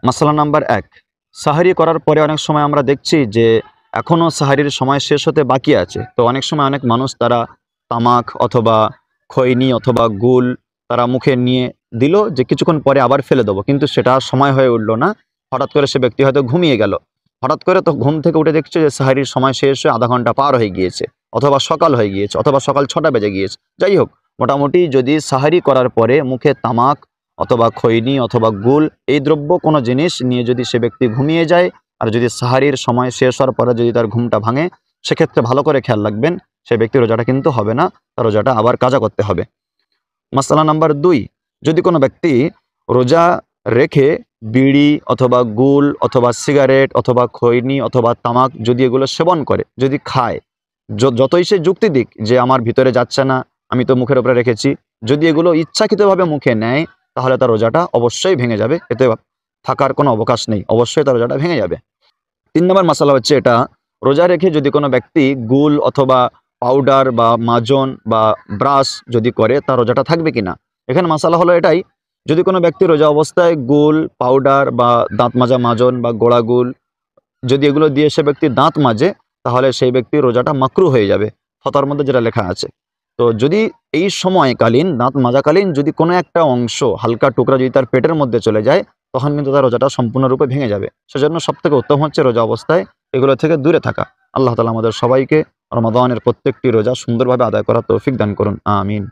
মাসালা নাম্বার ১, সাহারি করার পরে অনেক সময় আমরা দেখছি যে এখনও সাহারির সময় শেষ হতে বাকি আছে। তো অনেক সময় অনেক মানুষ তারা তামাক অথবা খৈনি অথবা গুল তারা মুখে নিয়ে দিল যে কিছুক্ষণ পরে আবার ফেলে দেবো, কিন্তু সেটা আর সময় হয়ে উঠলো না। হঠাৎ করে সে ব্যক্তি হয়তো ঘুমিয়ে গেল, হঠাৎ করে তো ঘুম থেকে উঠে দেখছে যে সাহারির সময় শেষ হয়ে আধা ঘন্টা পার হয়ে গিয়েছে, অথবা সকাল হয়ে গিয়েছে, অথবা সকাল ৬টা বেজে গিয়েছে। যাই হোক, মোটামুটি যদি সাহারি করার পরে মুখে তামাক অথবা খৈনি অথবা গুল এই দ্রব্য কোনো জিনিস নিয়ে যদি সে ব্যক্তি ঘুমিয়ে যায়, আর যদি সাহারির সময় শেষ হওয়ার পরে যদি তার ঘুমটা ভাঙে, সেক্ষেত্রে ভালো করে খেয়াল রাখবেন, সে ব্যক্তির রোজাটা কিন্তু হবে না, তার রোজাটা আবার কাজা করতে হবে। মাসালা নাম্বার ২, যদি কোনো ব্যক্তি রোজা রেখে বিড়ি অথবা গুল অথবা সিগারেট অথবা খৈনি অথবা তামাক যদি এগুলো সেবন করে, যদি খায়, যতই সে যুক্তি দিক যে আমার ভিতরে যাচ্ছে না, আমি তো মুখের উপরে রেখেছি, যদি এগুলো ইচ্ছাকৃতভাবে মুখে নেয়, তাহলে তার রোজাটা অবশ্যই ভেঙে যাবে, এতে থাকার কোনো অবকাশ নেই, অবশ্যই তার রোজাটা ভেঙে যাবে। ৩ নম্বর মাসালা হচ্ছে এটা, রোজা রেখে যদি কোনো ব্যক্তি গুল অথবা পাউডার বা মাজন বা ব্রাশ যদি করে, তার রোজাটা থাকবে কিনা। এখানে মাসালা হলো এটাই, যদি কোনো ব্যক্তি রোজা অবস্থায় গুল পাউডার বা দাঁত মাজা মাজন বা গোড়া গুল যদি এগুলো দিয়ে সে ব্যক্তি দাঁত মাজে, তাহলে সেই ব্যক্তির রোজাটা মাকরু হয়ে যাবে, ফতোয়ার মধ্যে যেটা লেখা আছে। তো যদি এই সময়কালীন দাঁত মাজাকালীন যদি কোনো একটা অংশ হালকা টুকরা যদি তার পেটের মধ্যে চলে যায়, তখন কিন্তু তার রোজাটা সম্পূর্ণরূপে ভেঙে যাবে। সেজন্য সবথেকে উত্তম হচ্ছে রোজা অবস্থায় এগুলো থেকে দূরে থাকা। আল্লাহ তাআলা আমাদের সবাইকে রমাদানের প্রত্যেকটি রোজা সুন্দরভাবে আদায় করার তৌফিক দান করুন, আমিন।